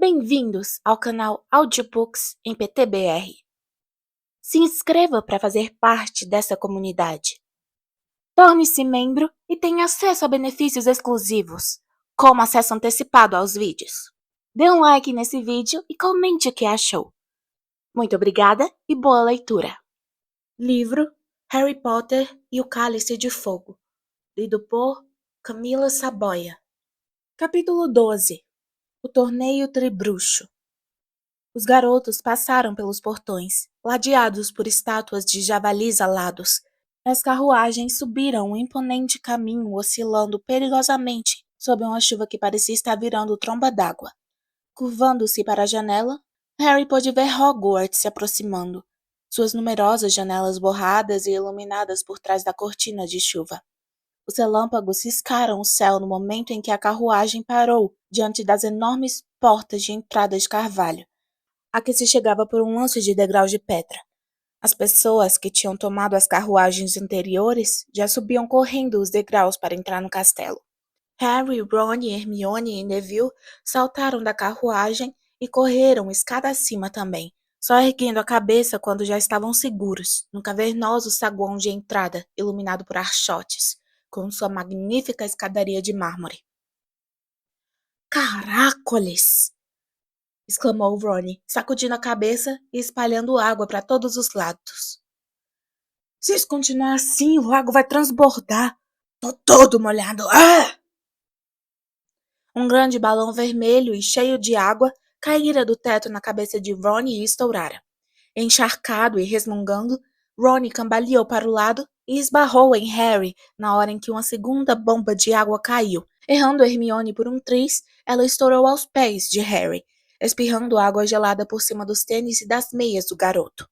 Bem-vindos ao canal Audiobooks em PTBR. Se inscreva para fazer parte dessa comunidade. Torne-se membro e tenha acesso a benefícios exclusivos, como acesso antecipado aos vídeos. Dê um like nesse vídeo e comente o que achou. Muito obrigada e boa leitura. Livro Harry Potter e o Cálice de Fogo, lido por Camila Saboia. Capítulo 12. O Torneio Tribruxo. Os garotos passaram pelos portões, ladeados por estátuas de javalis alados. As carruagens subiram um imponente caminho oscilando perigosamente sob uma chuva que parecia estar virando tromba d'água. Curvando-se para a janela, Harry pôde ver Hogwarts se aproximando, suas numerosas janelas borradas e iluminadas por trás da cortina de chuva. Os relâmpagos ciscaram o céu no momento em que a carruagem parou diante das enormes portas de entrada de carvalho, a que se chegava por um lance de degraus de pedra. As pessoas que tinham tomado as carruagens anteriores já subiam correndo os degraus para entrar no castelo. Harry, Ron, Hermione e Neville saltaram da carruagem e correram escada acima também, só erguendo a cabeça quando já estavam seguros no cavernoso saguão de entrada iluminado por archotes, com sua magnífica escadaria de mármore. Caracoles! Exclamou Ron, sacudindo a cabeça e espalhando água para todos os lados. Se isso continuar assim, o lago vai transbordar. Tô todo molhado. Ah! Um grande balão vermelho e cheio de água caíra do teto na cabeça de Ron e estourara. Encharcado e resmungando, Ron cambaleou para o lado e esbarrou em Harry na hora em que uma segunda bomba de água caiu. Errando Hermione por um triz, ela estourou aos pés de Harry, espirrando água gelada por cima dos tênis e das meias do garoto.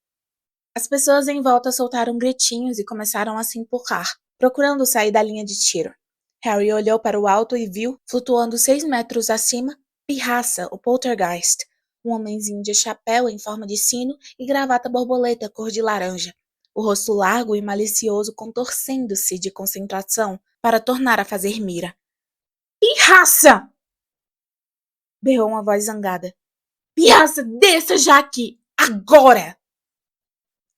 As pessoas em volta soltaram gritinhos e começaram a se empurrar, procurando sair da linha de tiro. Harry olhou para o alto e viu, flutuando 6 metros acima, Pirraça, o Poltergeist, um homenzinho de chapéu em forma de sino e gravata borboleta cor de laranja, o rosto largo e malicioso contorcendo-se de concentração para tornar a fazer mira. Pirraça! Berrou uma voz zangada. Pirraça, desça já aqui! Agora!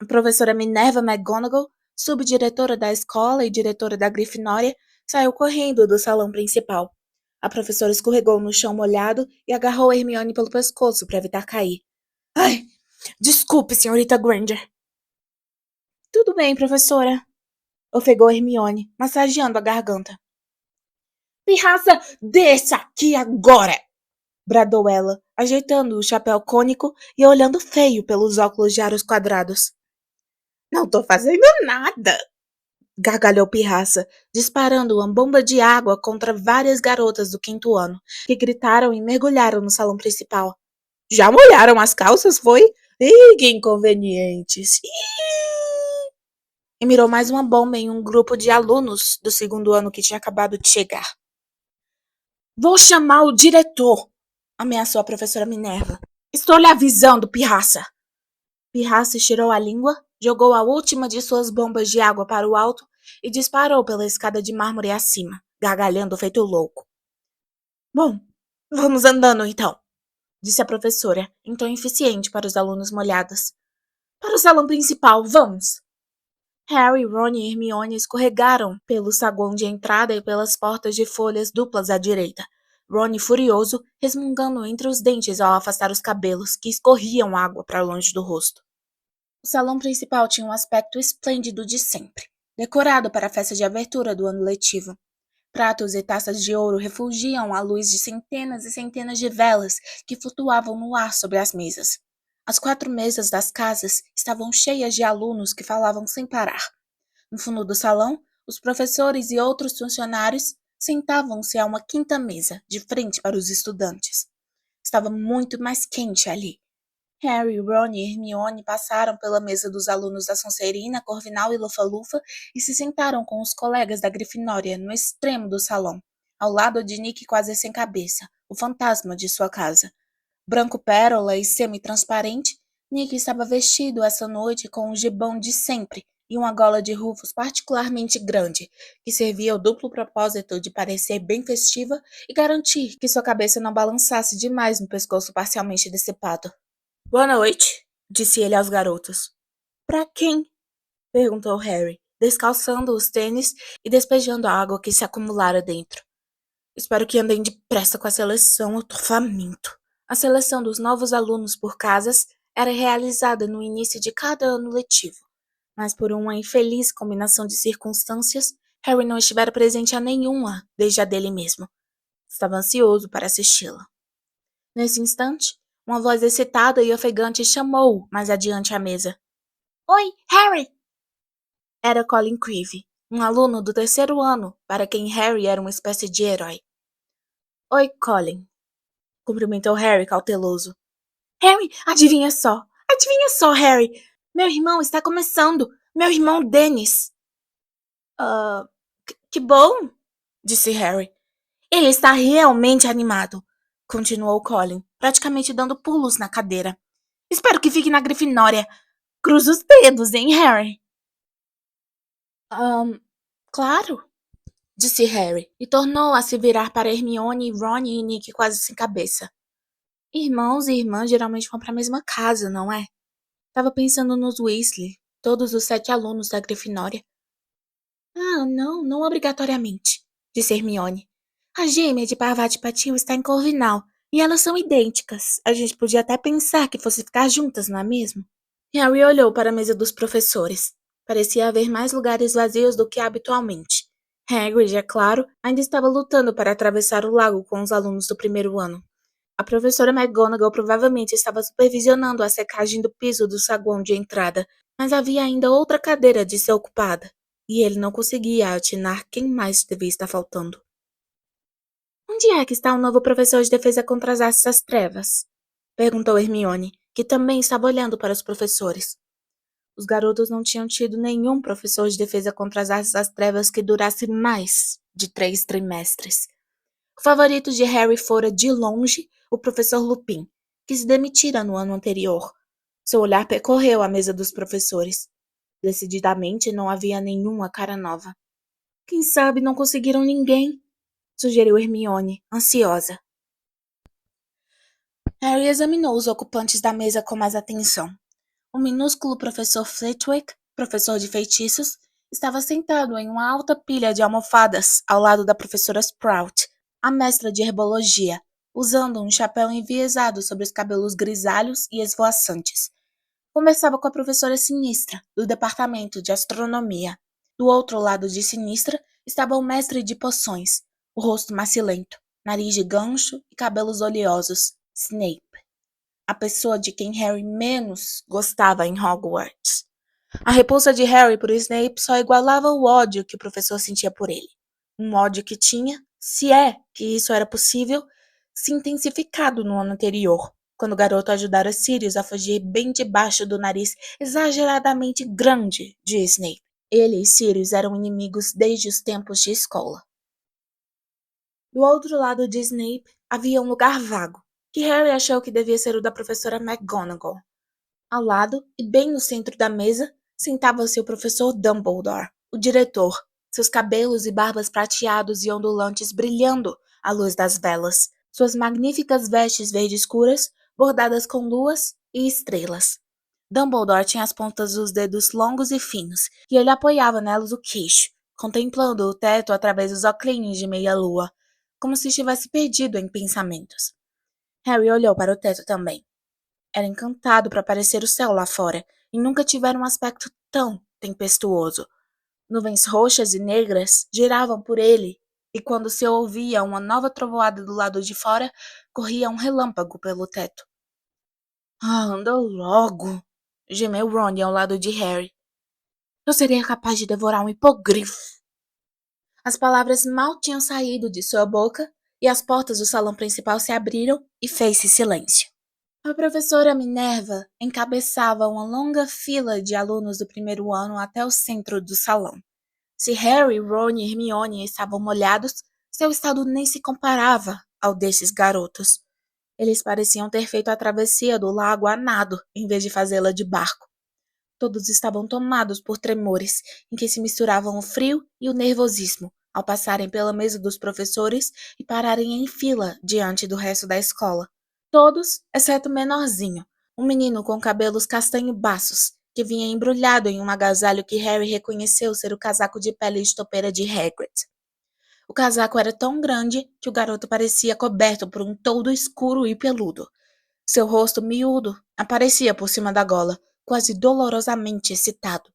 A professora Minerva McGonagall, subdiretora da escola e diretora da Grifinória, saiu correndo do salão principal. A professora escorregou no chão molhado e agarrou Hermione pelo pescoço para evitar cair. Ai, desculpe, senhorita Granger. Tudo bem, professora, ofegou Hermione, massageando a garganta. Pirraça, desça aqui agora! Bradou ela, ajeitando o chapéu cônico e olhando feio pelos óculos de aros quadrados. Não tô fazendo nada! Gargalhou Pirraça, disparando uma bomba de água contra várias garotas do 5º ano, que gritaram e mergulharam no salão principal. Já molharam as calças, foi? Ih, que inconvenientes! Ih! E mirou mais uma bomba em um grupo de alunos do 2º ano que tinha acabado de chegar. Vou chamar o diretor! Ameaçou a professora Minerva. Estou lhe avisando, Pirraça! Pirraça estirou a língua, jogou a última de suas bombas de água para o alto e disparou pela escada de mármore acima, gargalhando feito louco. Bom, vamos andando então, disse a professora, em tom eficiente para os alunos molhados. Para o salão principal, vamos! Harry, Ron e Hermione escorregaram pelo saguão de entrada e pelas portas de folhas duplas à direita. Ron, furioso, resmungando entre os dentes ao afastar os cabelos, que escorriam água para longe do rosto. O salão principal tinha um aspecto esplêndido de sempre, decorado para a festa de abertura do ano letivo. Pratos e taças de ouro refulgiam à luz de centenas e centenas de velas que flutuavam no ar sobre as mesas. As 4 mesas das casas estavam cheias de alunos que falavam sem parar. No fundo do salão, os professores e outros funcionários sentavam-se a uma 5ª mesa, de frente para os estudantes. Estava muito mais quente ali. Harry, Ron e Hermione passaram pela mesa dos alunos da Sonserina, Corvinal e Lufa-Lufa e se sentaram com os colegas da Grifinória no extremo do salão, ao lado de Nick quase sem cabeça, o fantasma de sua casa. Branco pérola e semi-transparente, Nick estava vestido essa noite com o gibão de sempre e uma gola de rufos particularmente grande, que servia ao duplo propósito de parecer bem festiva e garantir que sua cabeça não balançasse demais no pescoço parcialmente decepado. Boa noite, disse ele aos garotos. Para quem? Perguntou Harry, descalçando os tênis e despejando a água que se acumulara dentro. Espero que andem depressa com a seleção, eu tô faminto. A seleção dos novos alunos por casas era realizada no início de cada ano letivo, mas por uma infeliz combinação de circunstâncias, Harry não estivera presente a nenhuma desde a dele mesmo. Estava ansioso para assisti-la. Nesse instante, uma voz excitada e ofegante chamou-o mais adiante à mesa. Oi, Harry! Era Colin Creevy, um aluno do terceiro ano, para quem Harry era uma espécie de herói. Oi, Colin, cumprimentou Harry cauteloso. Harry, adivinha só! Adivinha só, Harry! Meu irmão está começando! Meu irmão Dennis! Que bom! Disse Harry. Ele está realmente animado, continuou Colin, praticamente dando pulos na cadeira. Espero que fique na Grifinória. Cruza os dedos, hein, Harry? Claro, disse Harry, e tornou a se virar para Hermione, Ron e Nick quase sem cabeça. Irmãos e irmãs geralmente vão para a mesma casa, não é? Estava pensando nos Weasley, todos os 7 alunos da Grifinória. Ah, não obrigatoriamente, disse Hermione. A gêmea de Parvati Patil está em Corvinal, e elas são idênticas. A gente podia até pensar que fosse ficar juntas, não é mesmo? Harry olhou para a mesa dos professores. Parecia haver mais lugares vazios do que habitualmente. Hagrid, é claro, ainda estava lutando para atravessar o lago com os alunos do primeiro ano. A professora McGonagall provavelmente estava supervisionando a secagem do piso do saguão de entrada, mas havia ainda outra cadeira de ser ocupada, e ele não conseguia atinar quem mais devia estar faltando. Onde é que está o novo professor de defesa contra as artes das trevas? Perguntou Hermione, que também estava olhando para os professores. Os garotos não tinham tido nenhum professor de defesa contra as artes das trevas que durasse mais de 3 trimestres. O favorito de Harry fora, de longe, o professor Lupin, que se demitira no ano anterior. Seu olhar percorreu a mesa dos professores. Decididamente não havia nenhuma cara nova. Quem sabe não conseguiram ninguém, sugeriu Hermione, ansiosa. Harry examinou os ocupantes da mesa com mais atenção. O minúsculo professor Flitwick, professor de feitiços, estava sentado em uma alta pilha de almofadas ao lado da professora Sprout, a mestra de herbologia, usando um chapéu enviesado sobre os cabelos grisalhos e esvoaçantes. Conversava com a professora Sinistra, do departamento de astronomia. Do outro lado de Sinistra estava o mestre de poções, o rosto macilento, nariz de gancho e cabelos oleosos, Snape. A pessoa de quem Harry menos gostava em Hogwarts. A repulsa de Harry por Snape só igualava o ódio que o professor sentia por ele. Um ódio que tinha, se é que isso era possível, se intensificado no ano anterior, quando o garoto ajudara Sirius a fugir bem debaixo do nariz exageradamente grande de Snape. Ele e Sirius eram inimigos desde os tempos de escola. Do outro lado de Snape havia um lugar vago, que Harry achou que devia ser o da professora McGonagall. Ao lado, e bem no centro da mesa, sentava-se o professor Dumbledore, o diretor, seus cabelos e barbas prateados e ondulantes brilhando à luz das velas, suas magníficas vestes verde escuras, bordadas com luas e estrelas. Dumbledore tinha as pontas dos dedos longos e finos, e ele apoiava nelas o queixo, contemplando o teto através dos óculos de meia-lua, como se estivesse perdido em pensamentos. Harry olhou para o teto também. Era encantado para parecer o céu lá fora, e nunca tivera um aspecto tão tempestuoso. Nuvens roxas e negras giravam por ele, e quando se ouvia uma nova trovoada do lado de fora, corria um relâmpago pelo teto. Ah, anda logo! Gemeu Ron ao lado de Harry. Eu seria capaz de devorar um hipogrifo. As palavras mal tinham saído de sua boca, e as portas do salão principal se abriram e fez-se silêncio. A professora Minerva encabeçava uma longa fila de alunos do primeiro ano até o centro do salão. Se Harry, Ron e Hermione estavam molhados, seu estado nem se comparava ao desses garotos. Eles pareciam ter feito a travessia do lago a nado, em vez de fazê-la de barco. Todos estavam tomados por tremores, em que se misturavam o frio e o nervosismo, ao passarem pela mesa dos professores e pararem em fila diante do resto da escola. Todos, exceto o menorzinho, um menino com cabelos castanho-baços, que vinha embrulhado em um agasalho que Harry reconheceu ser o casaco de pele estopeira de Hagrid. O casaco era tão grande que o garoto parecia coberto por um toldo escuro e peludo. Seu rosto miúdo aparecia por cima da gola, quase dolorosamente excitado.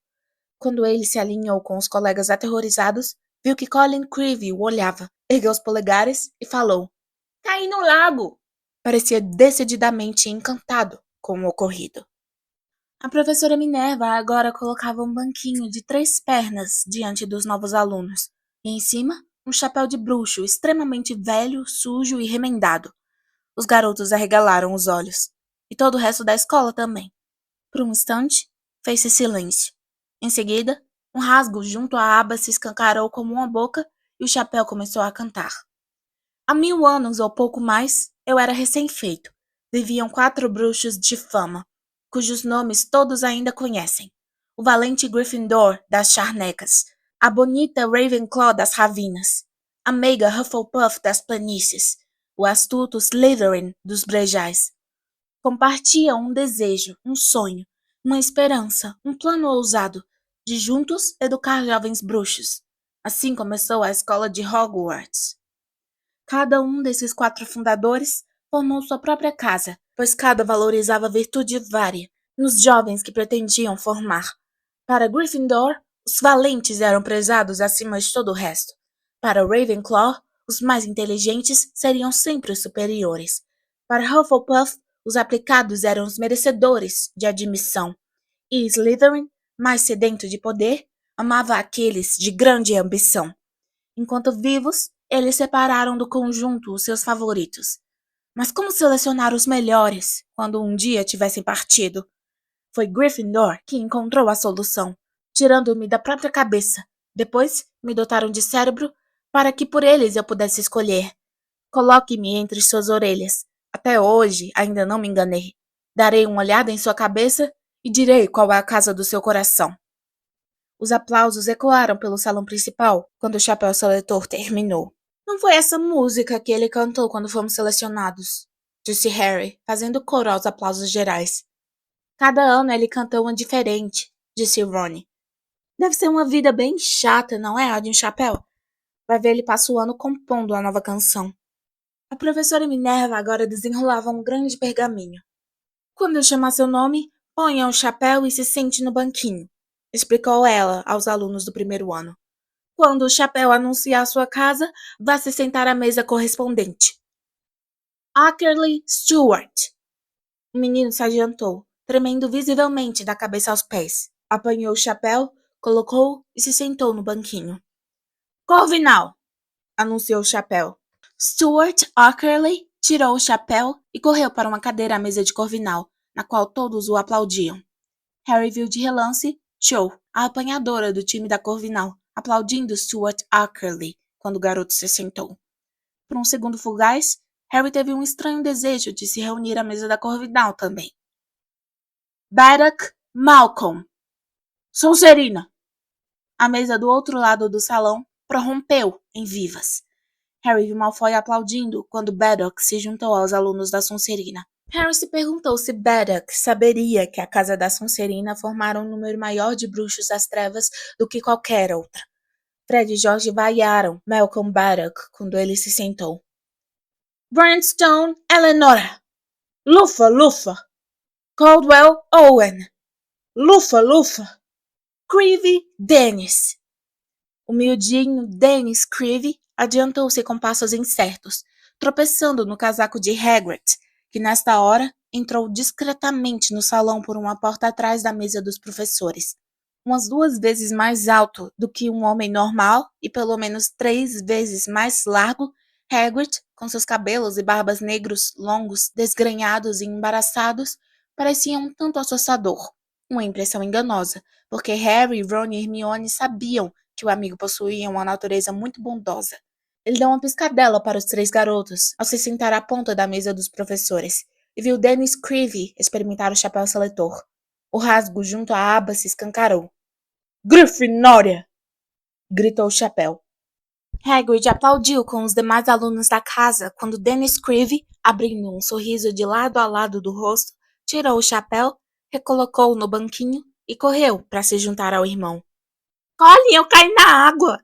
Quando ele se alinhou com os colegas aterrorizados, viu que Colin Creevy o olhava, ergueu os polegares e falou: "Caí no lago!" Parecia decididamente encantado com o ocorrido. A professora Minerva agora colocava um banquinho de 3 pernas diante dos novos alunos, e em cima, um chapéu de bruxo extremamente velho, sujo e remendado. Os garotos arregalaram os olhos, e todo o resto da escola também. Por um instante, fez-se silêncio. Em seguida, um rasgo junto à aba se escancarou como uma boca e o chapéu começou a cantar. Há 1000 anos ou pouco mais, eu era recém-feito. Viviam 4 bruxos de fama, cujos nomes todos ainda conhecem. O valente Gryffindor das Charnecas, a bonita Ravenclaw das Ravinas, a meiga Hufflepuff das planícies, o astuto Slytherin dos brejais. Compartiam um desejo, um sonho, uma esperança, um plano ousado, de juntos educar jovens bruxos. Assim começou a escola de Hogwarts. Cada um desses 4 fundadores formou sua própria casa, pois cada valorizava virtude vária nos jovens que pretendiam formar. Para Gryffindor, os valentes eram prezados acima de todo o resto. Para Ravenclaw, os mais inteligentes seriam sempre os superiores. Para Hufflepuff, os aplicados eram os merecedores de admissão. E Slytherin, mais sedento de poder, amava aqueles de grande ambição. Enquanto vivos, eles separaram do conjunto os seus favoritos. Mas como selecionar os melhores quando um dia tivessem partido? Foi Gryffindor que encontrou a solução, tirando-me da própria cabeça. Depois, me dotaram de cérebro para que por eles eu pudesse escolher. Coloque-me entre suas orelhas. Até hoje ainda não me enganei. Darei uma olhada em sua cabeça e direi qual é a casa do seu coração. Os aplausos ecoaram pelo salão principal quando o chapéu seletor terminou. Não foi essa música que ele cantou quando fomos selecionados, disse Harry, fazendo coro aos aplausos gerais. Cada ano ele canta uma diferente, disse Ron. Deve ser uma vida bem chata, não é, a de um chapéu? Vai ver, ele passa o ano compondo a nova canção. A professora Minerva agora desenrolava um grande pergaminho. Quando eu chamar seu nome, ponha o chapéu e se sente no banquinho, explicou ela aos alunos do primeiro ano. Quando o chapéu anunciar sua casa, vá se sentar à mesa correspondente. Ackerley Stewart. O menino se adiantou, tremendo visivelmente da cabeça aos pés. Apanhou o chapéu, colocou e se sentou no banquinho. Corvinal! Anunciou o chapéu. Stuart Ackerley tirou o chapéu e correu para uma cadeira à mesa de Corvinal, na qual todos o aplaudiam. Harry viu de relance Cho, a apanhadora do time da Corvinal, aplaudindo Stuart Ackerley quando o garoto se sentou. Por um segundo fugaz, Harry teve um estranho desejo de se reunir à mesa da Corvinal também. Baddock Malcolm. Sonserina! A mesa do outro lado do salão prorrompeu em vivas. Harry viu Malfoy aplaudindo quando Baddock se juntou aos alunos da Sonserina. Harry se perguntou se Baddock saberia que a casa da Sonserina formara um número maior de bruxos das trevas do que qualquer outra. Fred e George vaiaram Malcolm Baddock quando ele se sentou. Brandstone Eleanora! Lufa, Lufa! Caldwell Owen! Lufa, Lufa! Creevy Dennis! O miudinho Dennis Creevy adiantou-se com passos incertos, tropeçando no casaco de Hagrid, que nesta hora entrou discretamente no salão por uma porta atrás da mesa dos professores. Umas 2 vezes mais alto do que um homem normal e pelo menos 3 vezes mais largo, Hagrid, com seus cabelos e barbas negros longos, desgrenhados e embaraçados, parecia um tanto assustador. Uma impressão enganosa, porque Harry, Ron e Hermione sabiam que o amigo possuía uma natureza muito bondosa. Ele deu uma piscadela para os 3 garotos ao se sentar à ponta da mesa dos professores e viu Dennis Creevy experimentar o chapéu seletor. O rasgo junto à aba se escancarou. Grifinória! Gritou o chapéu. Hagrid aplaudiu com os demais alunos da casa quando Dennis Creevy, abrindo um sorriso de lado a lado do rosto, tirou o chapéu, recolocou-o no banquinho e correu para se juntar ao irmão. Colin, eu caí na água!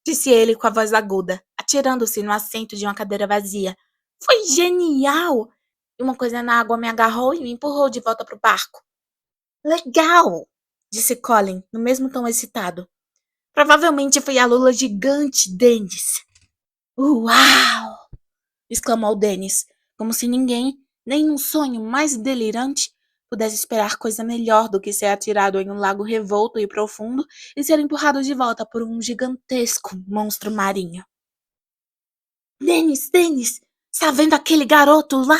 Disse ele com a voz aguda, atirando-se no assento de uma cadeira vazia. Foi genial! E uma coisa na água me agarrou e me empurrou de volta para o barco. Legal! Disse Colin, no mesmo tom excitado. Provavelmente foi a lula gigante, Dennis. Uau! Exclamou Dennis, como se ninguém, nem num sonho mais delirante, pudesse esperar coisa melhor do que ser atirado em um lago revolto e profundo e ser empurrado de volta por um gigantesco monstro marinho. Dennis, está vendo aquele garoto lá?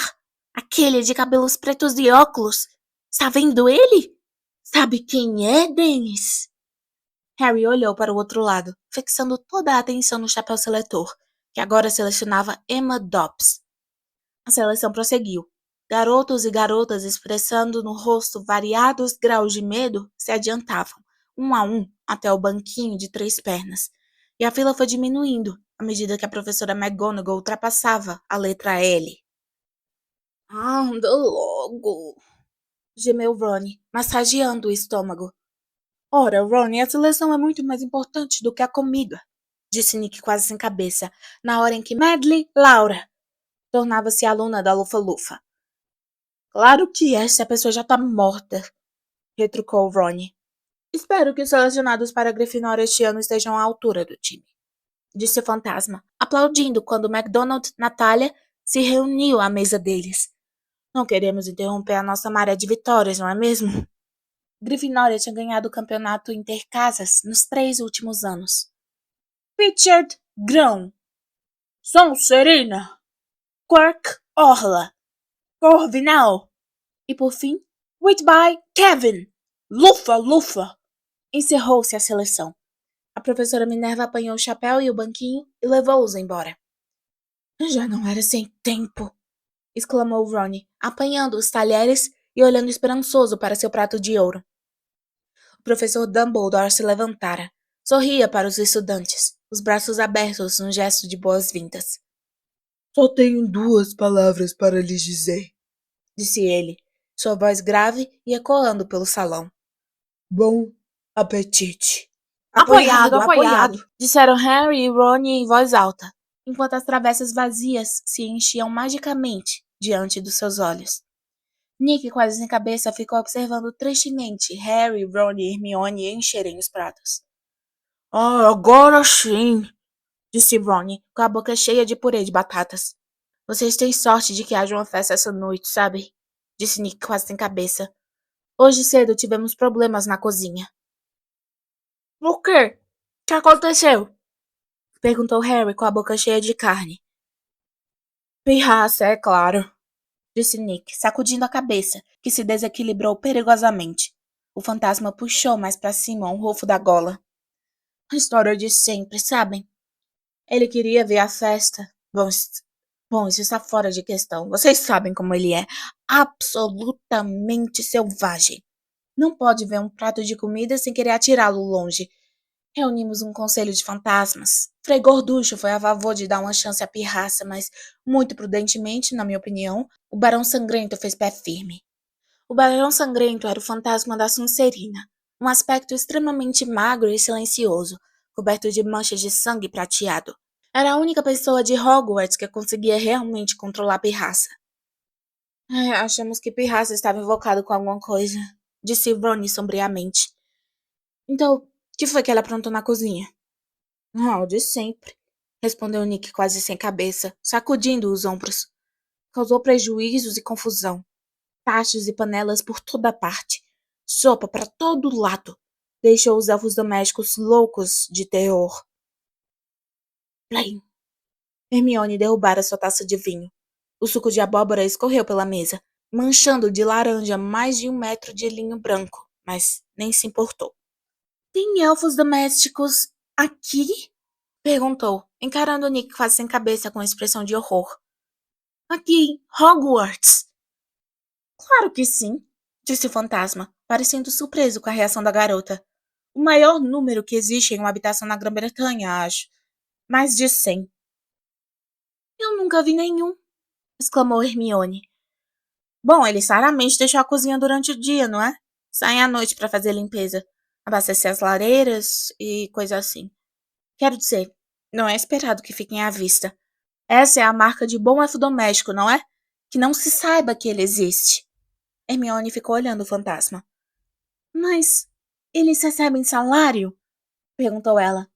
Aquele de cabelos pretos e óculos? Está vendo ele? Sabe quem é, Dennis? Harry olhou para o outro lado, fixando toda a atenção no chapéu seletor, que agora selecionava Emma Dobbs. A seleção prosseguiu. Garotos e garotas expressando no rosto variados graus de medo se adiantavam, um a um, até o banquinho de 3 pernas. E a fila foi diminuindo, à medida que a professora McGonagall ultrapassava a letra L. Anda logo, gemeu Ron, massageando o estômago. Ora, Ron, a seleção é muito mais importante do que a comida, disse Nick quase sem cabeça, na hora em que Madly Laura tornava-se aluna da Lufa-Lufa. Claro que é, se a pessoa já tá morta, retrucou Ron. Espero que os selecionados para a Grifinória este ano estejam à altura do time, disse o fantasma, aplaudindo quando McDonald Natália se reuniu à mesa deles. Não queremos interromper a nossa maré de vitórias, não é mesmo? Grifinória tinha ganhado o campeonato intercasas nos 3 últimos anos. Richard Grão, Sonserina, Quirk Orla, Corvinal e, por fim, Whitby Kevin, Lufa-Lufa. Encerrou-se a seleção. A professora Minerva apanhou o chapéu e o banquinho e levou-os embora. Já não era sem tempo, exclamou Ron, apanhando os talheres e olhando esperançoso para seu prato de ouro. O professor Dumbledore se levantara. Sorria para os estudantes, os braços abertos num gesto de boas-vindas. Só tenho 2 palavras para lhes dizer, disse ele, sua voz grave e ecoando pelo salão. Bom apetite. Apoiado, disseram Harry e Ron em voz alta, enquanto as travessas vazias se enchiam magicamente diante dos seus olhos. Nick, quase sem cabeça, ficou observando tristemente Harry, Ron e Hermione encherem os pratos. Agora sim, disse Ron, com a boca cheia de purê de batatas. Vocês têm sorte de que haja uma festa essa noite, sabe? Disse Nick, quase sem cabeça. Hoje cedo tivemos problemas na cozinha. Por quê? O que aconteceu? Perguntou Harry com a boca cheia de carne. Pirraça, é claro, disse Nick, sacudindo a cabeça, que se desequilibrou perigosamente. O fantasma puxou mais para cima um rofo da gola. A história de sempre, sabem? Ele queria ver a festa. Bom, isso está fora de questão. Vocês sabem como ele é. Absolutamente selvagem. Não pode ver um prato de comida sem querer atirá-lo longe. Reunimos um conselho de fantasmas. Frei Gorducho foi a favor de dar uma chance à pirraça, mas, muito prudentemente, na minha opinião, o Barão Sangrento fez pé firme. O Barão Sangrento era o fantasma da Sonserina, um aspecto extremamente magro e silencioso, coberto de manchas de sangue prateado. Era a única pessoa de Hogwarts que conseguia realmente controlar a pirraça. Achamos que pirraça estava invocado com alguma coisa, disse Ron sombriamente. Então, o que foi que ela aprontou na cozinha? O de sempre, respondeu Nick quase sem cabeça, sacudindo os ombros. Causou prejuízos e confusão. Tachos e panelas por toda parte. Sopa para todo lado. Deixou os elfos domésticos loucos de terror. Plim! Hermione derrubara sua taça de vinho. O suco de abóbora escorreu pela mesa, manchando de laranja mais de 1 metro de linho branco, mas nem se importou. Tem elfos domésticos aqui? Perguntou, encarando Nick quase sem cabeça com expressão de horror. Aqui em Hogwarts. Claro que sim, disse o fantasma, parecendo surpreso com a reação da garota. O maior número que existe em uma habitação na Grã-Bretanha, acho. Mais de 100. Eu nunca vi nenhum, exclamou Hermione. Bom, eles raramente deixam a cozinha durante o dia, não é? Saem à noite para fazer limpeza, abastecer as lareiras e coisa assim. Quero dizer, não é esperado que fiquem à vista. Essa é a marca de bom elfo doméstico, não é? Que não se saiba que ele existe. Hermione ficou olhando o fantasma. Mas eles recebem salário? Perguntou ela.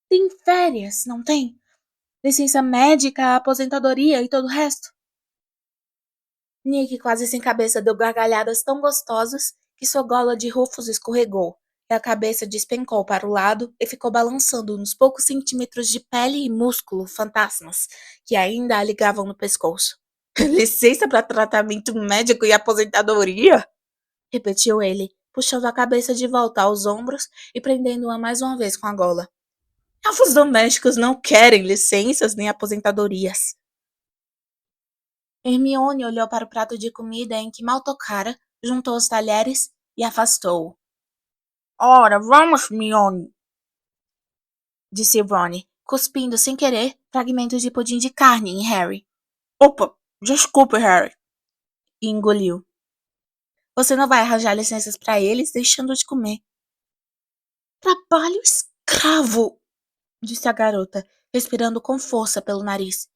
Tem férias, não tem? Licença médica, aposentadoria e todo o resto? Nick, quase sem cabeça, deu gargalhadas tão gostosas que sua gola de rufos escorregou, e a cabeça despencou para o lado e ficou balançando nos poucos centímetros de pele e músculo fantasmas que ainda a ligavam no pescoço. Licença para tratamento médico e aposentadoria? Repetiu ele, puxando a cabeça de volta aos ombros e prendendo-a mais uma vez com a gola. Elfos domésticos não querem licenças nem aposentadorias. Hermione olhou para o prato de comida em que mal tocara, juntou os talheres e afastou-o. Ora, vamos, Hermione, disse Ron, cuspindo sem querer fragmentos de pudim de carne em Harry. Opa, desculpe, Harry. E engoliu. Você não vai arranjar licenças para eles deixando de comer. Trabalho escravo, disse a garota, respirando com força pelo nariz.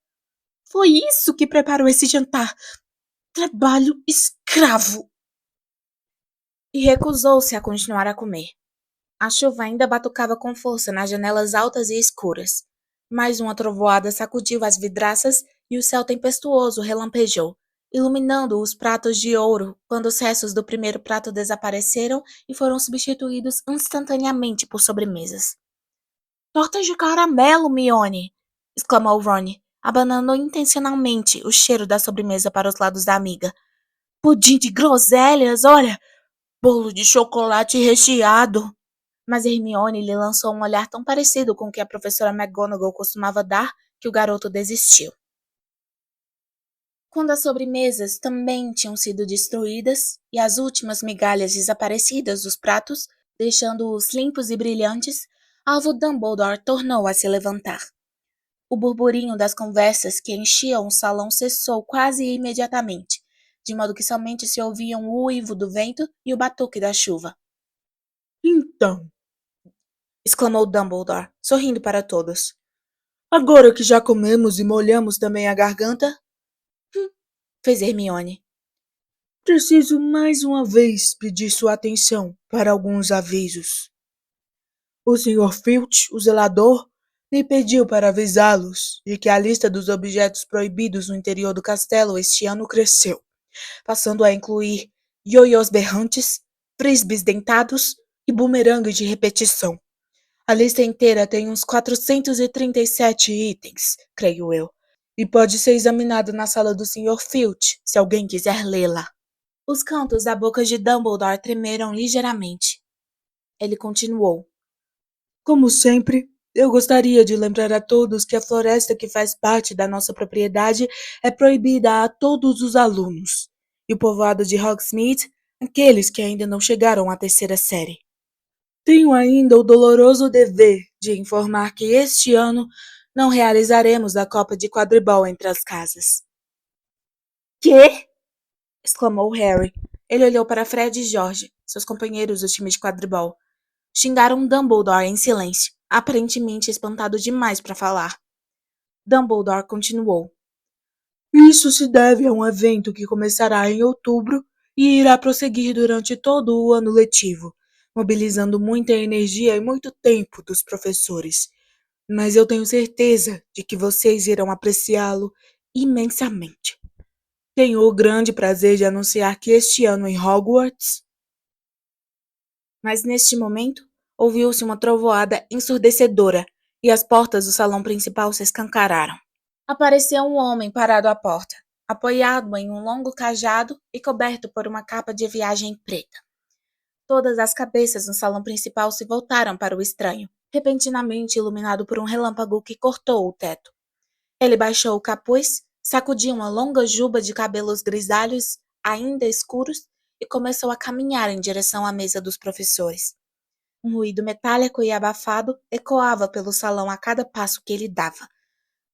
Foi isso que preparou esse jantar. Trabalho escravo. E recusou-se a continuar a comer. A chuva ainda batucava com força nas janelas altas e escuras. Mais uma trovoada sacudiu as vidraças e o céu tempestuoso relampejou, iluminando os pratos de ouro quando os restos do primeiro prato desapareceram e foram substituídos instantaneamente por sobremesas. Tortas de caramelo, Mione! Exclamou Ron, abanando intencionalmente o cheiro da sobremesa para os lados da amiga. Pudim de groselhas, olha! Bolo de chocolate recheado! Mas Hermione lhe lançou um olhar tão parecido com o que a professora McGonagall costumava dar que o garoto desistiu. Quando as sobremesas também tinham sido destruídas e as últimas migalhas desaparecidas dos pratos, deixando-os limpos e brilhantes, Alvo Dumbledore tornou a se levantar. O burburinho das conversas que enchiam o salão cessou quase imediatamente, de modo que somente se ouviam o uivo do vento e o batuque da chuva. Então, exclamou Dumbledore, sorrindo para todos. Agora que já comemos e molhamos também a garganta? Fez Hermione. Preciso mais uma vez pedir sua atenção para alguns avisos. O Sr. Filch, o zelador, me pediu para avisá-los de que a lista dos objetos proibidos no interior do castelo este ano cresceu, passando a incluir ioiôs berrantes, frisbees dentados e bumerangues de repetição. A lista inteira tem uns 437 itens, creio eu, e pode ser examinada na sala do Sr. Filch, se alguém quiser lê-la. Os cantos da boca de Dumbledore tremeram ligeiramente. Ele continuou. Como sempre, eu gostaria de lembrar a todos que a floresta que faz parte da nossa propriedade é proibida a todos os alunos, e o povoado de Hogsmeade, aqueles que ainda não chegaram à terceira série. Tenho ainda o doloroso dever de informar que este ano não realizaremos a Copa de Quadribol entre as casas. Quê? Exclamou Harry. Ele olhou para Fred e George, seus companheiros do time de quadribol. Xingaram Dumbledore em silêncio, aparentemente espantado demais para falar. Dumbledore continuou. Isso se deve a um evento que começará em outubro e irá prosseguir durante todo o ano letivo, mobilizando muita energia e muito tempo dos professores. Mas eu tenho certeza de que vocês irão apreciá-lo imensamente. Tenho o grande prazer de anunciar que este ano em Hogwarts... Mas neste momento, ouviu-se uma trovoada ensurdecedora e as portas do salão principal se escancararam. Apareceu um homem parado à porta, apoiado em um longo cajado e coberto por uma capa de viagem preta. Todas as cabeças no salão principal se voltaram para o estranho, repentinamente iluminado por um relâmpago que cortou o teto. Ele baixou o capuz, sacudiu uma longa juba de cabelos grisalhos ainda escuros e começou a caminhar em direção à mesa dos professores. Um ruído metálico e abafado ecoava pelo salão a cada passo que ele dava.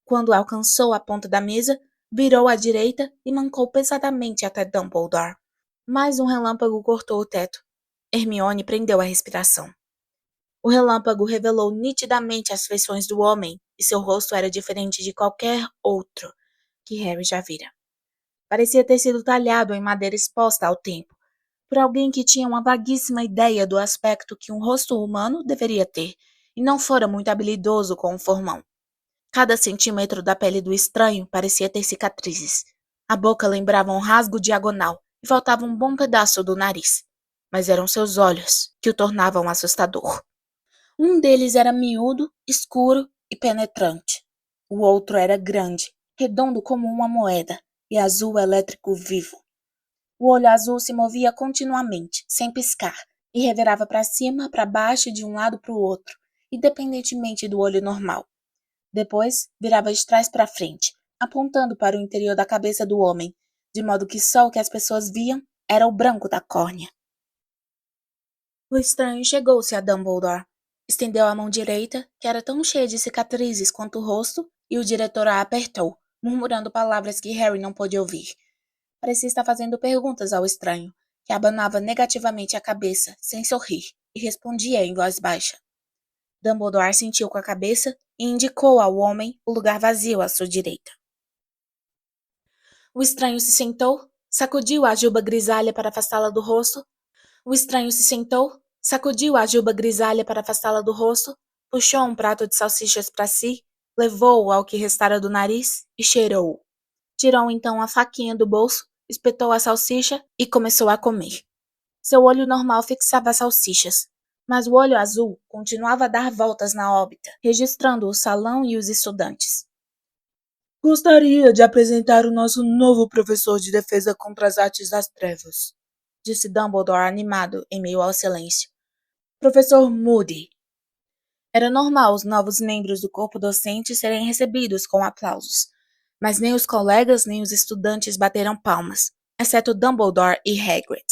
Quando alcançou a ponta da mesa, virou à direita e mancou pesadamente até Dumbledore. Mais um relâmpago cortou o teto. Hermione prendeu a respiração. O relâmpago revelou nitidamente as feições do homem, e seu rosto era diferente de qualquer outro que Harry já vira. Parecia ter sido talhado em madeira exposta ao tempo, por alguém que tinha uma vaguíssima ideia do aspecto que um rosto humano deveria ter, e não fora muito habilidoso com o formão. Cada centímetro da pele do estranho parecia ter cicatrizes. A boca lembrava um rasgo diagonal e faltava um bom pedaço do nariz. Mas eram seus olhos que o tornavam assustador. Um deles era miúdo, escuro e penetrante. O outro era grande, redondo como uma moeda, e azul elétrico vivo. O olho azul se movia continuamente, sem piscar, e revirava para cima, para baixo e de um lado para o outro, independentemente do olho normal. Depois, virava de trás para frente, apontando para o interior da cabeça do homem, de modo que só o que as pessoas viam era o branco da córnea. O estranho chegou-se a Dumbledore. Estendeu a mão direita, que era tão cheia de cicatrizes quanto o rosto, e o diretor a apertou, murmurando palavras que Harry não pôde ouvir. Parecia estar fazendo perguntas ao estranho, que abanava negativamente a cabeça, sem sorrir, e respondia em voz baixa. Dumbledore assentiu com a cabeça e indicou ao homem o lugar vazio à sua direita. O estranho se sentou, sacudiu a juba grisalha para afastá-la do rosto. Puxou um prato de salsichas para si, levou-o ao que restara do nariz e cheirou-o. Tirou então a faquinha do bolso, espetou a salsicha e começou a comer. Seu olho normal fixava as salsichas, mas o olho azul continuava a dar voltas na órbita, registrando o salão e os estudantes. Gostaria de apresentar o nosso novo professor de defesa contra as artes das trevas, disse Dumbledore animado em meio ao silêncio. Professor Moody. Era normal os novos membros do corpo docente serem recebidos com aplausos, mas nem os colegas nem os estudantes bateram palmas, exceto Dumbledore e Hagrid.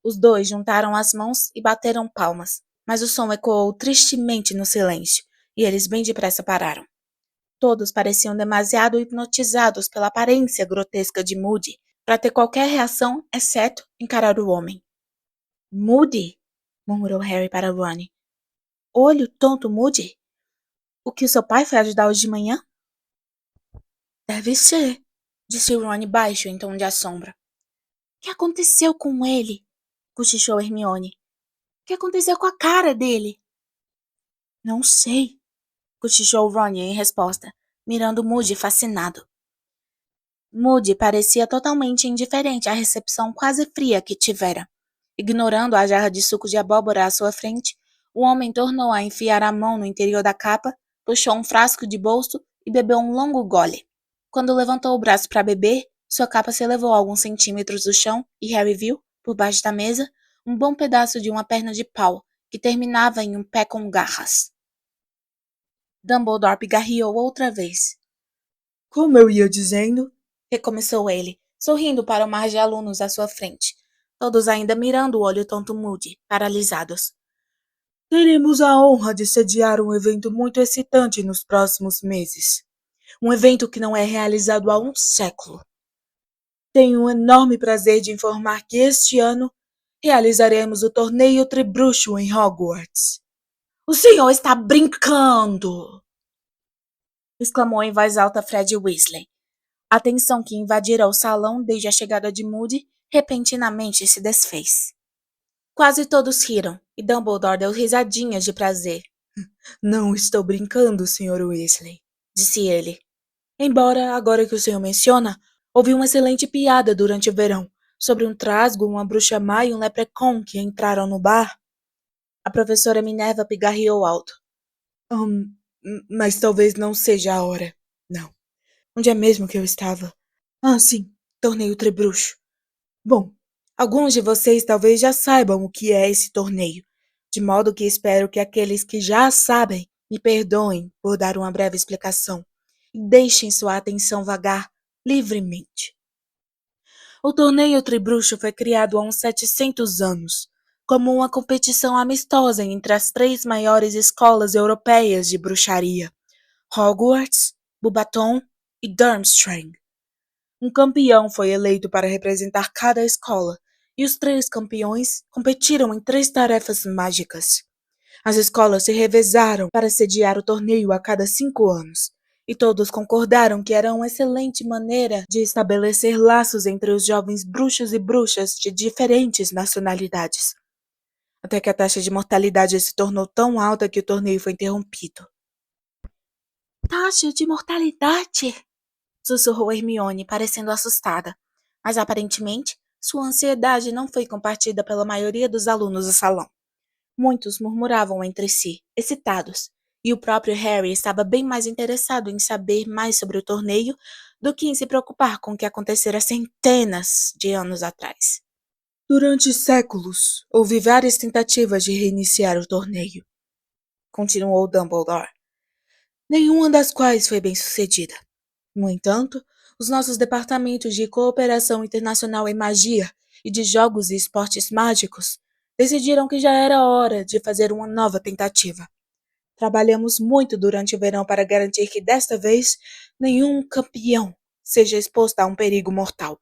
Os dois juntaram as mãos e bateram palmas, mas o som ecoou tristemente no silêncio, e eles bem depressa pararam. Todos pareciam demasiado hipnotizados pela aparência grotesca de Moody para ter qualquer reação, exceto encarar o homem. Moody? Murmurou Harry para Ron. Olho tonto Moody? O que o seu pai foi ajudar hoje de manhã? Deve ser, disse Ron baixo em tom de assombro. O que aconteceu com ele? Cochichou Hermione. O que aconteceu com a cara dele? Não sei, cochichou Ron em resposta, mirando Moody fascinado. Moody parecia totalmente indiferente à recepção quase fria que tivera. Ignorando a jarra de suco de abóbora à sua frente, o homem tornou a enfiar a mão no interior da capa, puxou um frasco de bolso e bebeu um longo gole. Quando levantou o braço para beber, sua capa se elevou alguns centímetros do chão e Harry viu, por baixo da mesa, um bom pedaço de uma perna de pau, que terminava em um pé com garras. Dumbledore pigarreou outra vez. Como eu ia dizendo, recomeçou ele, sorrindo para o mar de alunos à sua frente, todos ainda mirando o olho tonto Moody, paralisados. Teremos a honra de sediar um evento muito excitante nos próximos meses. Um evento que não é realizado há um século. Tenho um enorme prazer de informar que este ano realizaremos o torneio Tribruxo em Hogwarts. O senhor está brincando! Exclamou em voz alta Fred Weasley. A tensão que invadira o salão desde a chegada de Moody repentinamente se desfez. Quase todos riram, e Dumbledore deu risadinhas de prazer. Não estou brincando, Sr. Weasley, disse ele. Embora, agora que o senhor menciona, ouvi uma excelente piada durante o verão, sobre um trasgo, uma bruxa má e um leprechaun que entraram no bar. A professora Minerva pigarreou alto. Mas talvez não seja a hora. Não. Onde é mesmo que eu estava? Ah, sim, torneio Trebruxo. Bom, alguns de vocês talvez já saibam o que é esse torneio, de modo que espero que aqueles que já sabem me perdoem por dar uma breve explicação e deixem sua atenção vagar livremente. O torneio Tribruxo foi criado há uns 700 anos, como uma competição amistosa entre as 3 maiores escolas europeias de bruxaria, Hogwarts, Beauxbaton e Durmstrang. Um campeão foi eleito para representar cada escola, e os 3 campeões competiram em 3 tarefas mágicas. As escolas se revezaram para sediar o torneio a cada 5 anos, e todos concordaram que era uma excelente maneira de estabelecer laços entre os jovens bruxos e bruxas de diferentes nacionalidades. Até que a taxa de mortalidade se tornou tão alta que o torneio foi interrompido. Taxa de mortalidade? Sussurrou Hermione, parecendo assustada. Mas aparentemente, sua ansiedade não foi compartilhada pela maioria dos alunos do salão. Muitos murmuravam entre si, excitados, e o próprio Harry estava bem mais interessado em saber mais sobre o torneio do que em se preocupar com o que acontecera centenas de anos atrás. Durante séculos, houve várias tentativas de reiniciar o torneio, continuou Dumbledore, nenhuma das quais foi bem-sucedida. No entanto, os nossos departamentos de cooperação internacional em magia e de jogos e esportes mágicos decidiram que já era hora de fazer uma nova tentativa. Trabalhamos muito durante o verão para garantir que desta vez nenhum campeão seja exposto a um perigo mortal.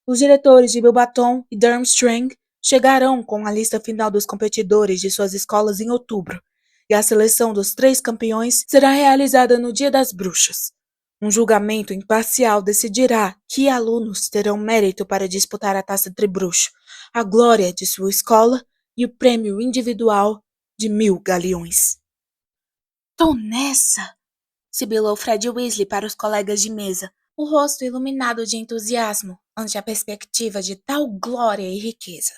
Os diretores de Beauxbaton e Durmstrang chegarão com a lista final dos competidores de suas escolas em outubro, e a seleção dos 3 campeões será realizada no Dia das Bruxas. Um julgamento imparcial decidirá que alunos terão mérito para disputar a Taça Tribruxo, a glória de sua escola e o prêmio individual de 1000 galeões. Tô nessa! Sibilou Fred Weasley para os colegas de mesa, o rosto iluminado de entusiasmo ante a perspectiva de tal glória e riqueza.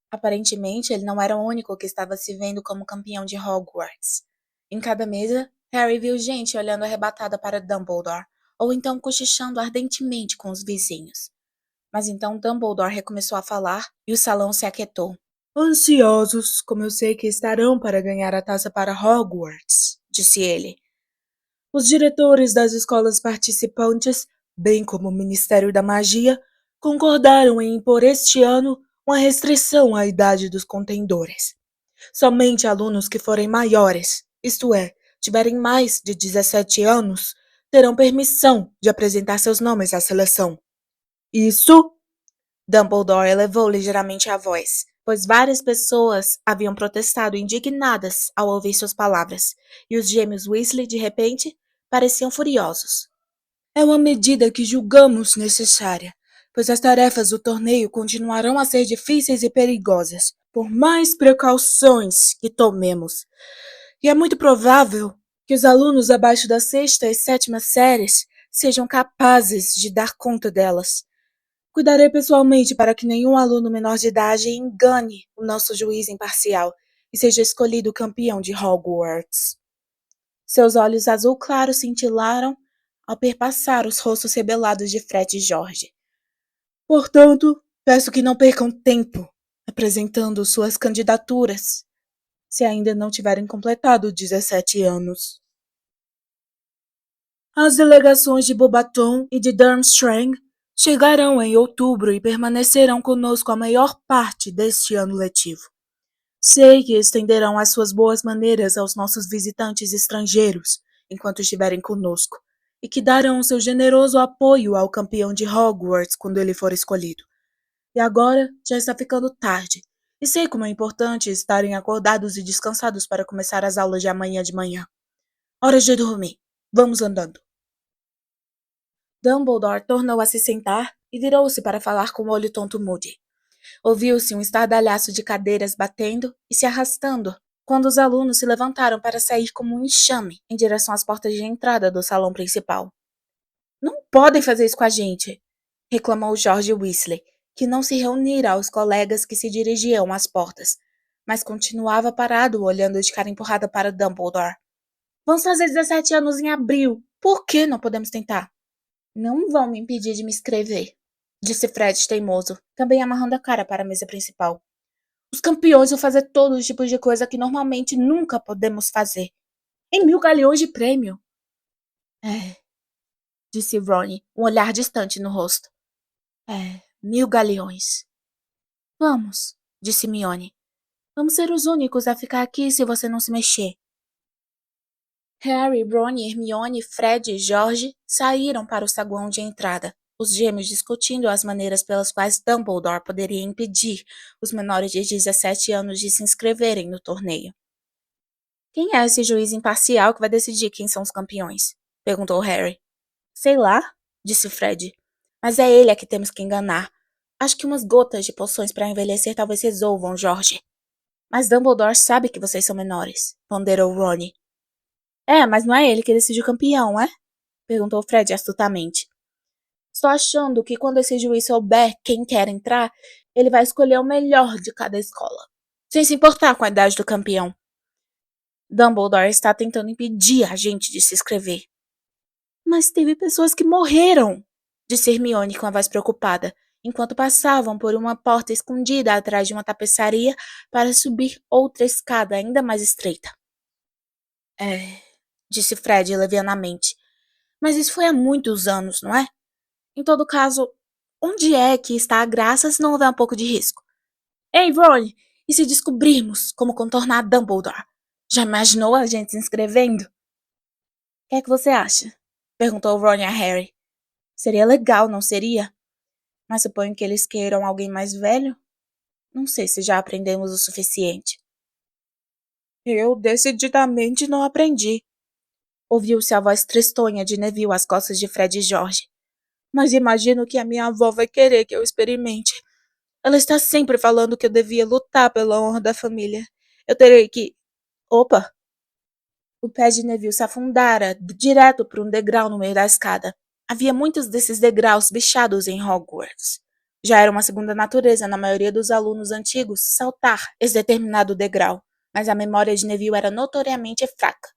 Aparentemente, ele não era o único que estava se vendo como campeão de Hogwarts. Em cada mesa, Harry viu gente olhando arrebatada para Dumbledore, ou então cochichando ardentemente com os vizinhos. Mas então Dumbledore recomeçou a falar e o salão se aquietou. Ansiosos, como eu sei que estarão para ganhar a taça para Hogwarts, disse ele. Os diretores das escolas participantes, bem como o Ministério da Magia, concordaram em impor este ano uma restrição à idade dos contendores. Somente alunos que forem maiores, isto é, tiverem mais de 17 anos, terão permissão de apresentar seus nomes à seleção. Isso? Dumbledore elevou ligeiramente a voz, pois várias pessoas haviam protestado indignadas ao ouvir suas palavras, e os gêmeos Weasley, de repente, pareciam furiosos. É uma medida que julgamos necessária, pois as tarefas do torneio continuarão a ser difíceis e perigosas, por mais precauções que tomemos. E é muito provável que os alunos abaixo da 6ª e 7ª séries sejam capazes de dar conta delas. Cuidarei pessoalmente para que nenhum aluno menor de idade engane o nosso juiz imparcial e seja escolhido campeão de Hogwarts. Seus olhos azul claro cintilaram ao perpassar os rostos rebelados de Fred e George. Portanto, peço que não percam tempo apresentando suas candidaturas, se ainda não tiverem completado 17 anos. As delegações de Beauxbaton e de Durmstrang chegarão em outubro e permanecerão conosco a maior parte deste ano letivo. Sei que estenderão as suas boas maneiras aos nossos visitantes estrangeiros enquanto estiverem conosco, e que darão seu generoso apoio ao campeão de Hogwarts quando ele for escolhido. E agora já está ficando tarde, e sei como é importante estarem acordados e descansados para começar as aulas de amanhã de manhã. Hora de dormir. Vamos andando. Dumbledore tornou a se sentar e virou-se para falar com o olho tonto Moody. Ouviu-se um estardalhaço de cadeiras batendo e se arrastando quando os alunos se levantaram para sair como um enxame em direção às portas de entrada do salão principal. Não podem fazer isso com a gente, reclamou George Weasley, que não se reunira aos colegas que se dirigiam às portas, mas continuava parado olhando de cara empurrada para Dumbledore. Vamos fazer 17 anos em abril. Por que não podemos tentar? Não vão me impedir de me inscrever, disse Fred teimoso, também amarrando a cara para a mesa principal. Os campeões vão fazer todos os tipos de coisa que normalmente nunca podemos fazer. Em 1000 galeões de prêmio. Disse Ron, um olhar distante no rosto. 1000 galeões. Vamos, disse Hermione. Vamos ser os únicos a ficar aqui se você não se mexer. Harry, Ron, Hermione, Fred e George saíram para o saguão de entrada, os gêmeos discutindo as maneiras pelas quais Dumbledore poderia impedir os menores de 17 anos de se inscreverem no torneio. Quem é esse juiz imparcial que vai decidir quem são os campeões? Perguntou Harry. Sei lá, disse Fred. Mas é ele a que temos que enganar. Acho que umas gotas de poções para envelhecer talvez resolvam, George. Mas Dumbledore sabe que vocês são menores, ponderou Ron. Mas não é ele que decide o campeão, é? Perguntou Fred astutamente. Estou achando que quando esse juiz souber quem quer entrar, ele vai escolher o melhor de cada escola, sem se importar com a idade do campeão. Dumbledore está tentando impedir a gente de se inscrever. Mas teve pessoas que morreram, disse Hermione com a voz preocupada, enquanto passavam por uma porta escondida atrás de uma tapeçaria para subir outra escada ainda mais estreita. Disse Fred levianamente. Mas isso foi há muitos anos, não é? Em todo caso, onde é que está a graça se não houver um pouco de risco? Ei, Ron, e se descobrirmos como contornar Dumbledore? Já imaginou a gente se inscrevendo? O que é que você acha? Perguntou Ron a Harry. Seria legal, não seria? Mas suponho que eles queiram alguém mais velho? Não sei se já aprendemos o suficiente. Eu decididamente não aprendi. Ouviu-se a voz tristonha de Neville às costas de Fred e George. Mas imagino que a minha avó vai querer que eu experimente. Ela está sempre falando que eu devia lutar pela honra da família. Eu terei que... Opa! O pé de Neville se afundara direto por um degrau no meio da escada. Havia muitos desses degraus bichados em Hogwarts. Já era uma segunda natureza na maioria dos alunos antigos saltar esse determinado degrau, mas a memória de Neville era notoriamente fraca.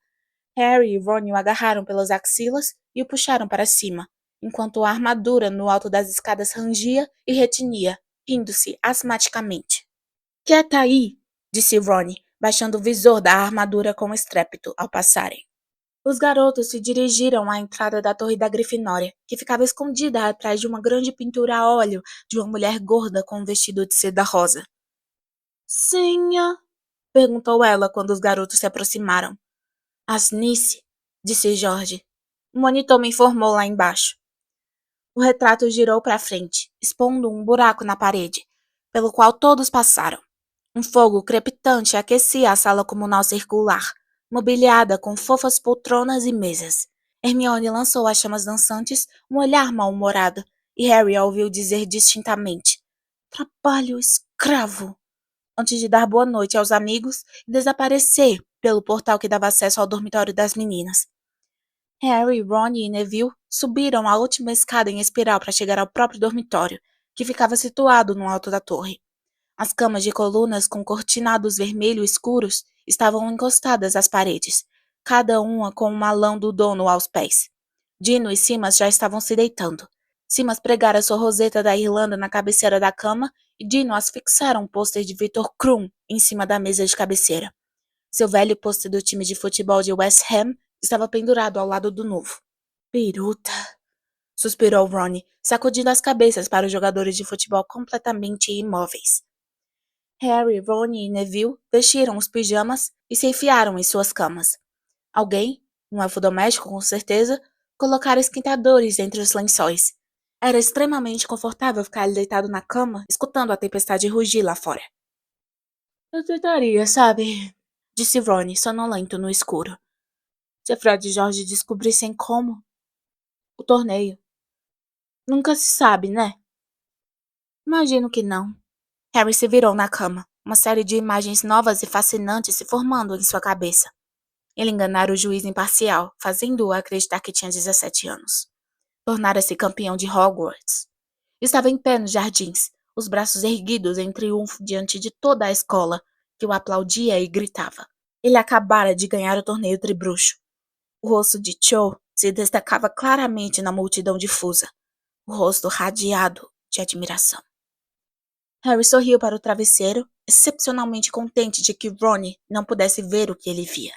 Harry e Ron o agarraram pelas axilas e o puxaram para cima, enquanto a armadura no alto das escadas rangia e retinia, rindo-se asmaticamente. Quieta aí, disse Ron, baixando o visor da armadura com estrépito ao passarem. Os garotos se dirigiram à entrada da torre da Grifinória, que ficava escondida atrás de uma grande pintura a óleo de uma mulher gorda com um vestido de seda rosa. Senha? Perguntou ela quando os garotos se aproximaram. Asnice, disse George. O monitor me informou lá embaixo. O retrato girou para frente, expondo um buraco na parede, pelo qual todos passaram. Um fogo crepitante aquecia a sala comunal circular, mobiliada com fofas poltronas e mesas. Hermione lançou às chamas dançantes um olhar mal-humorado, e Harry a ouviu dizer distintamente: Trabalho escravo! Antes de dar boa noite aos amigos e desaparecer pelo portal que dava acesso ao dormitório das meninas. Harry, Ron e Neville subiram a última escada em espiral para chegar ao próprio dormitório, que ficava situado no alto da torre. As camas de colunas com cortinados vermelho escuros estavam encostadas às paredes, cada uma com um malão do dono aos pés. Dino e Simas já estavam se deitando. Simas pregara sua roseta da Irlanda na cabeceira da cama e Dino asfixara um pôster de Victor Krum em cima da mesa de cabeceira. Seu velho pôster do time de futebol de West Ham estava pendurado ao lado do novo. Biruta, suspirou Ron, sacudindo as cabeças para os jogadores de futebol completamente imóveis. Harry, Ron e Neville vestiram os pijamas e se enfiaram em suas camas. Alguém, um elfo doméstico com certeza, colocara esquentadores entre os lençóis. Era extremamente confortável ficar ali deitado na cama, escutando a tempestade rugir lá fora. Eu tentaria, sabe? Disse Ron, sonolento no escuro. Se Fred e George descobrissem como... O torneio. Nunca se sabe, né? Imagino que não. Harry se virou na cama, uma série de imagens novas e fascinantes se formando em sua cabeça. Ele enganara o juiz imparcial, fazendo-o acreditar que tinha 17 anos. Tornara-se campeão de Hogwarts. Estava em pé nos jardins, os braços erguidos em triunfo diante de toda a escola, que o aplaudia e gritava. Ele acabara de ganhar o torneio tribruxo. O rosto de Cho se destacava claramente na multidão difusa, o rosto radiado de admiração. Harry sorriu para o travesseiro, excepcionalmente contente de que Ron não pudesse ver o que ele via.